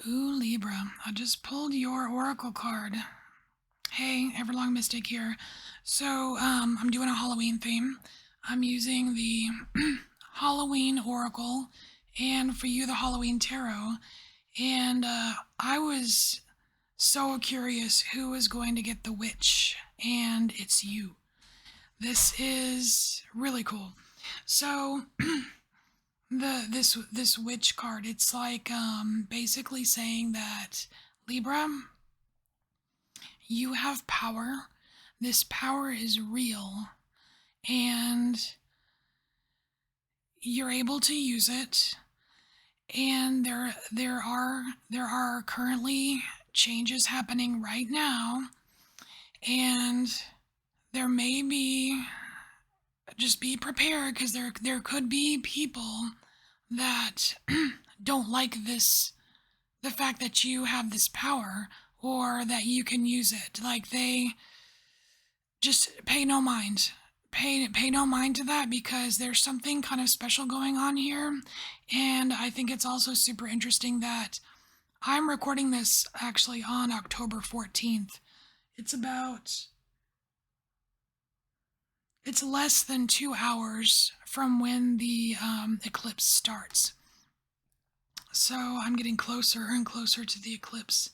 Ooh, Libra, I just pulled your oracle card. Hey, EverlongMystic here. I'm doing a Halloween theme. I'm using the Halloween oracle, and for you, the Halloween tarot. And I was so curious who was going to get the witch, and it's you. This is really cool. So, this witch card, it's like basically saying that Libra, you have power. This power is real, and you're able to use it. And there are currently changes happening right now, and there may be, just be prepared, because there could be people that don't like this, the fact that you have this power, or that you can use it. Like, they just pay no mind. Pay no mind to that, because there's something kind of special going on here. And I think it's also super interesting that I'm recording this actually on October 14th. It's less than 2 hours from when the eclipse starts. So I'm getting closer and closer to the eclipse.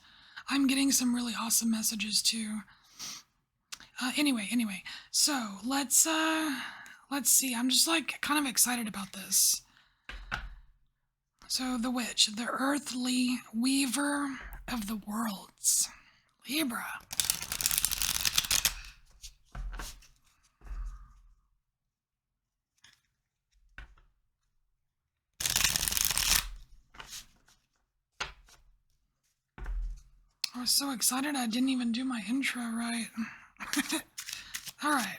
I'm getting some really awesome messages too. Anyway, so let's see. I'm just like kind of excited about this. So the witch, the earthly weaver of the worlds, Libra. I was so excited I didn't even do my intro right. All right,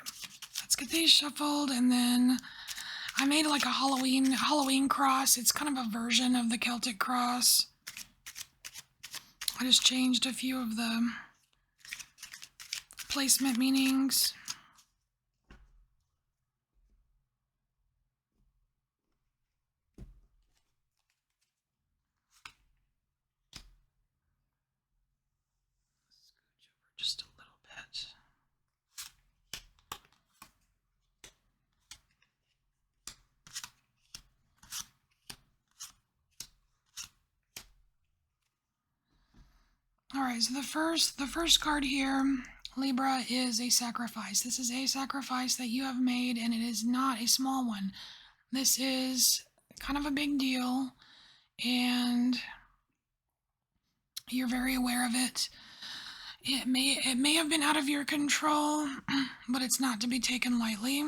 let's get these shuffled, and then I made like a Halloween cross. It's kind of a version of the Celtic cross. I just changed a few of the placement meanings. Scooch over just a little bit. All right, so the first card here, Libra, is a sacrifice. This is a sacrifice that you have made, and it is not a small one. This is kind of a big deal, and you're very aware of it. It may have been out of your control, but it's not to be taken lightly.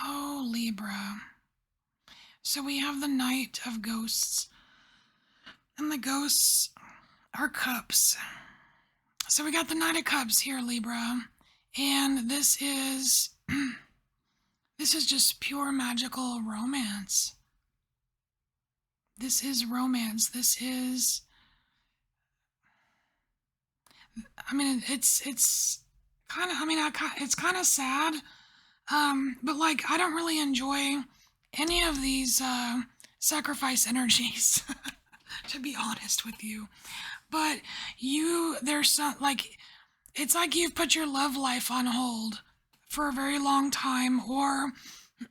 Oh, Libra. So we have the Knight of Ghosts, and the ghosts are cups. So we got the Knight of Cups here, Libra, and this is this is just pure magical romance. This is romance. This is, I mean, it's kind of, it's kind of sad, but like, I don't really enjoy any of these sacrifice energies, to be honest with you. But there's some, like, it's like you've put your love life on hold for a very long time, or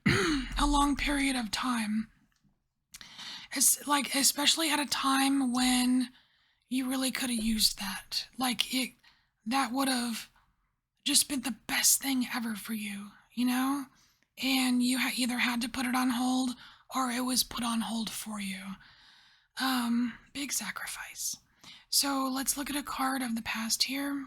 a long period of time. It's like, especially at a time when you really could have used that. That would have just been the best thing ever for you, you know? And you either had to put it on hold, or it was put on hold for you. Big sacrifice. So let's look at a card of the past here.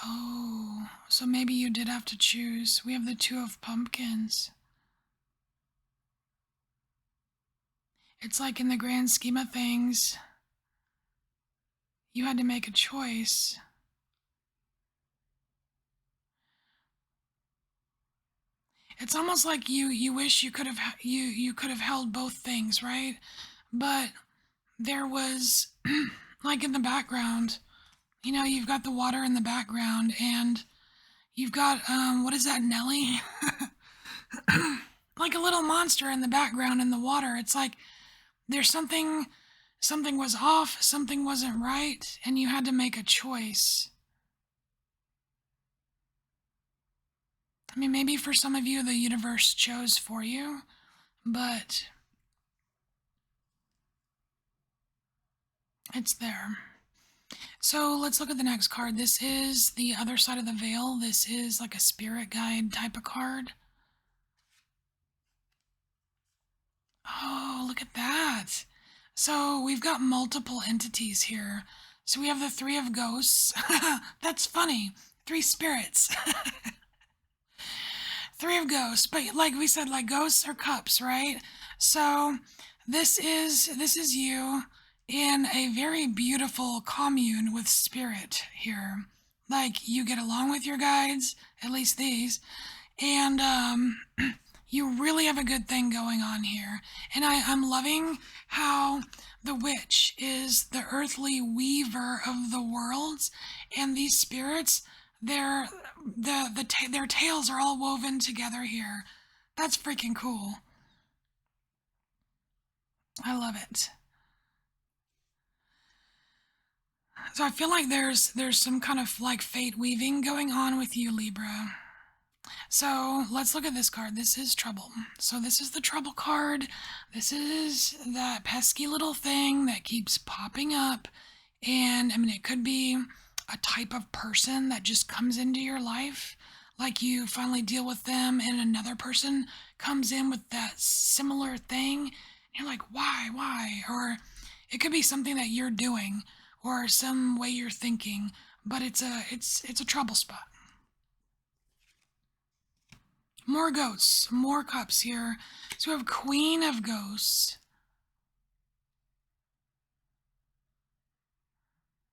Oh, so maybe you did have to choose. We have the Two of Pumpkins. It's like, in the grand scheme of things, you had to make a choice. It's almost like you wish you could have held both things, right? But there was like, in the background, you've got the water in the background, and You've got, what is that, Nelly? Like a little monster in the background in the water. It's like there's something was off, something wasn't right, and you had to make a choice. I mean, maybe for some of you, the universe chose for you, but it's there. So let's look at the next card. This is the other side of the veil. This is like a spirit guide type of card. Oh, look at that. So we've got multiple entities here. So we have the three of ghosts. That's funny. Three spirits. Three of ghosts. But like we said, like ghosts are cups, right? So this is you in a very beautiful commune with spirit here. Like you get along with your guides, at least these, and you really have a good thing going on here. And I'm loving how the witch is the earthly weaver of the worlds, and these spirits, their their tails are all woven together here. That's freaking cool. I love it. So I feel like there's some kind of like fate weaving going on with you, Libra. So let's look at this card. This is trouble. So this is the trouble card. This is that pesky little thing that keeps popping up. And I mean, it could be a type of person that just comes into your life. Like you finally deal with them and another person comes in with that similar thing. And you're like, why? Or it could be something that you're doing or some way you're thinking, but it's a trouble spot. More ghosts, more cups here. So we have Queen of Ghosts.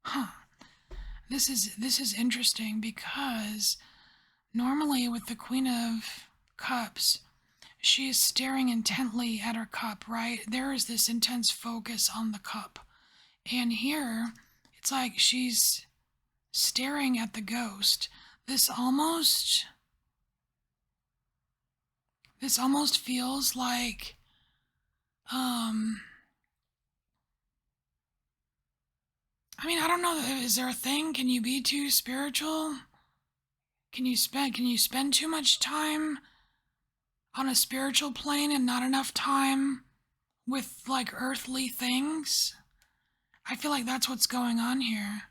Huh. This is interesting because normally with the Queen of Cups, she is staring intently at her cup, right? There is this intense focus on the cup. And here, it's like she's staring at the ghost. This almost feels like I mean, I don't know, is there a thing? Can you be too spiritual? Can you spend too much time on a spiritual plane and not enough time with like earthly things? I feel like that's what's going on here.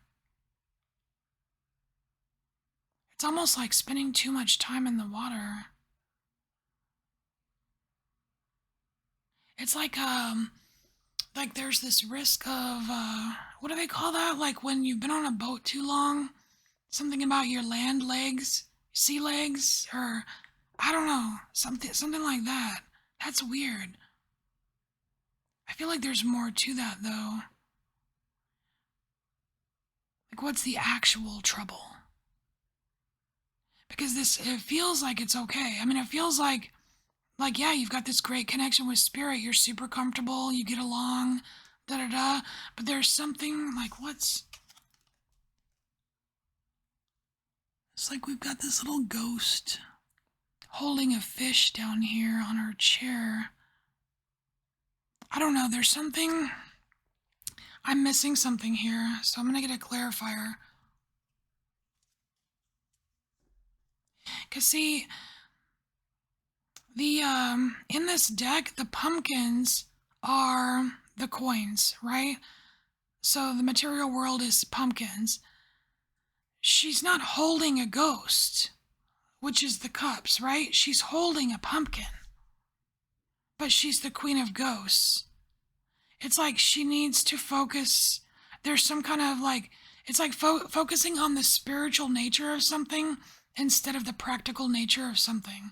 It's almost like spending too much time in the water. It's like there's this risk of what do they call that? Like when you've been on a boat too long, something about your land legs, sea legs, or I don't know, something like that. That's weird. I feel like there's more to that though. Like what's the actual trouble? Because it feels like it's okay. I mean, it feels like yeah, you've got this great connection with spirit. You're super comfortable. You get along, da da da. But there's something like it's like we've got this little ghost holding a fish down here on her chair. I don't know. There's something. I'm missing something here, so I'm gonna get a clarifier. Cause see, the in this deck, the pumpkins are the coins, right? So the material world is pumpkins. She's not holding a ghost, which is the cups, right? She's holding a pumpkin. But she's the queen of ghosts. It's like she needs to focus. There's some kind of like, it's like focusing on the spiritual nature of something instead of the practical nature of something.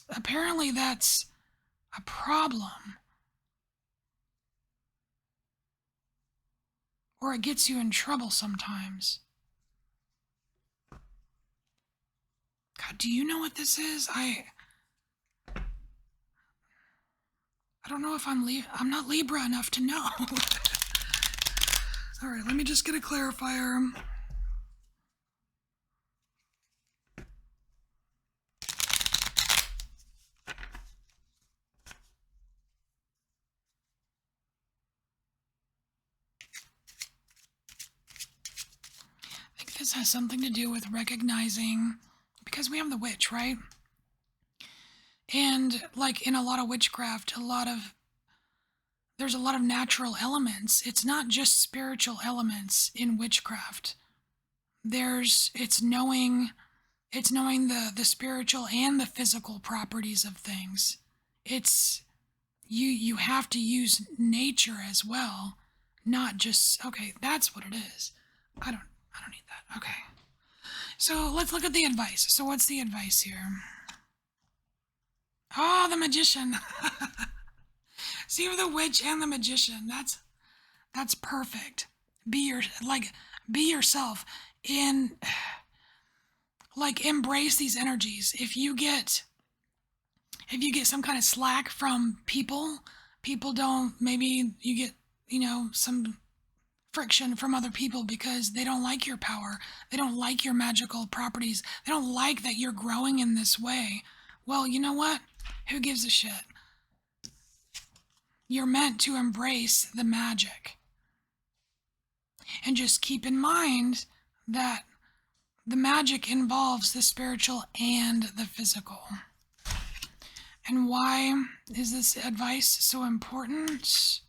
Apparently that's a problem. Or it gets you in trouble sometimes. God, do you know what this is? I don't know if I'm not Libra enough to know. All right, let me just get a clarifier. this has something to do with recognizing, because we have the witch, right? And like in a lot of witchcraft, there's a lot of natural elements. It's not just spiritual elements in witchcraft. It's knowing the spiritual and the physical properties of things. It's you have to use nature as well, not just, okay, that's what it is. I don't need that. Okay. So let's look at the advice. So what's the advice here? Oh, the magician. See, the witch and the magician. That's perfect. Be yourself. In like, embrace these energies. If you get some kind of slack from people don't, maybe you get, some friction from other people because they don't like your power. They don't like your magical properties. They don't like that you're growing in this way. Well, you know what? Who gives a shit? You're meant to embrace the magic. And just keep in mind that the magic involves the spiritual and the physical. And why is this advice so important?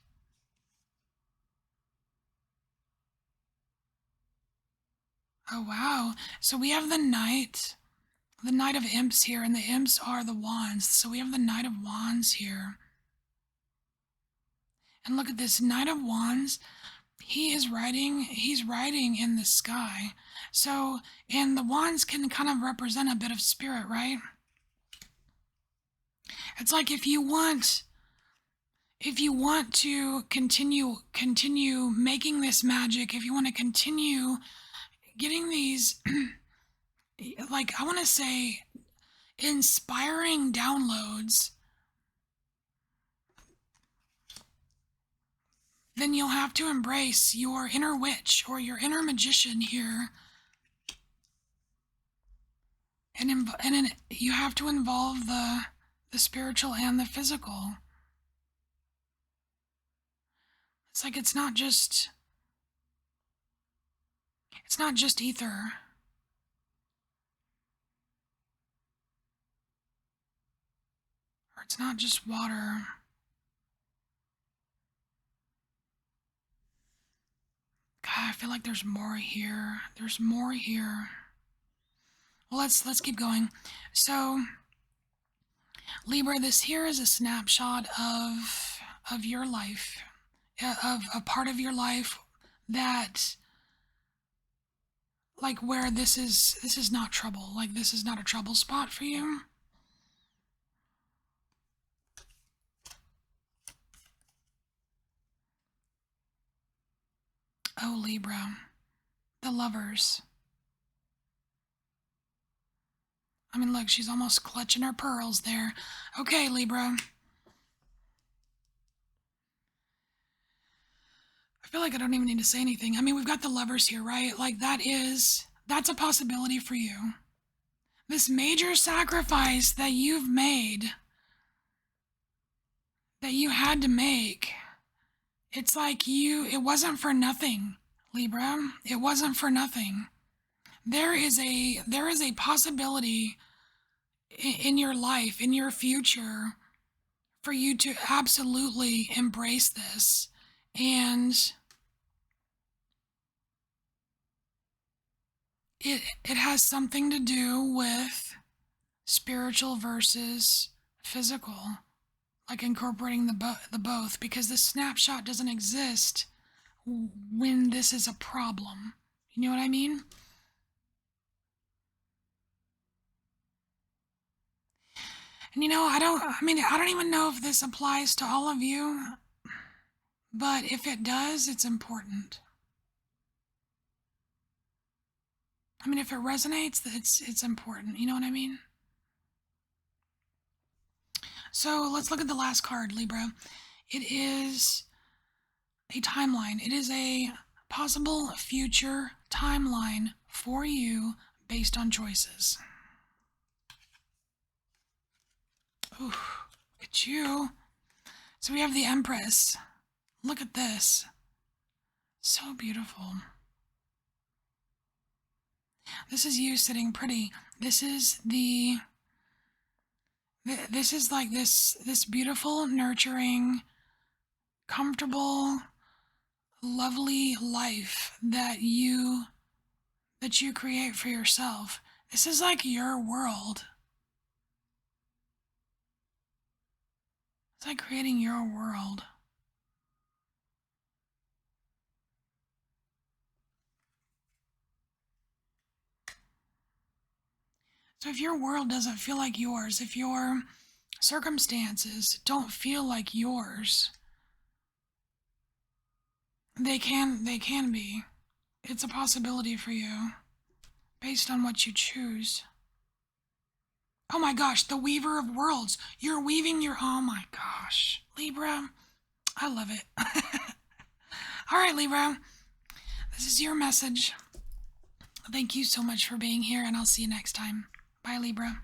Oh, wow. So we have the Knight of Imps here, and the Imps are the Wands. So we have the Knight of Wands here. And look at this Knight of Wands. He's riding in the sky. So, and the wands can kind of represent a bit of spirit, right? It's like if you want to continue making this magic, if you want to continue getting these like, I want to say, inspiring downloads, then you'll have to embrace your inner witch or your inner magician here. And you have to involve the spiritual and the physical. It's like it's not just ether. Or it's not just water. God, I feel like there's more here. There's more here. Well, let's keep going. So, Libra, this here is a snapshot of your life, of a part of your life that, like, where this is not trouble. Like, this is not a trouble spot for you. Oh, Libra, the Lovers. I mean, look, she's almost clutching her pearls there. Okay, Libra. I feel like I don't even need to say anything. I mean, we've got the Lovers here, right? Like, that's a possibility for you. This major sacrifice that you've made, that you had to make, it's like it wasn't for nothing, Libra. It wasn't for nothing. There is a possibility in your life, in your future, for you to absolutely embrace this. And it has something to do with spiritual versus physical, like incorporating the both, because the snapshot doesn't exist when this is a problem. You know what I mean? And I don't even know if this applies to all of you, but if it does, it's important. I mean, if it resonates, it's important. You know what I mean? So let's look at the last card, Libra. It is a timeline. It is a possible future timeline for you based on choices. Ooh, look at you. So we have the Empress. Look at this. So beautiful. This is you sitting pretty. This is like this beautiful, nurturing, comfortable, lovely life that you create for yourself. This is like your world. It's like creating your world. So if your world doesn't feel like yours, if your circumstances don't feel like yours, they can be. It's a possibility for you based on what you choose. Oh my gosh, the weaver of worlds. You're weaving your, oh my gosh. Libra, I love it. All right, Libra, this is your message. Thank you so much for being here, and I'll see you next time. Bye, Libra.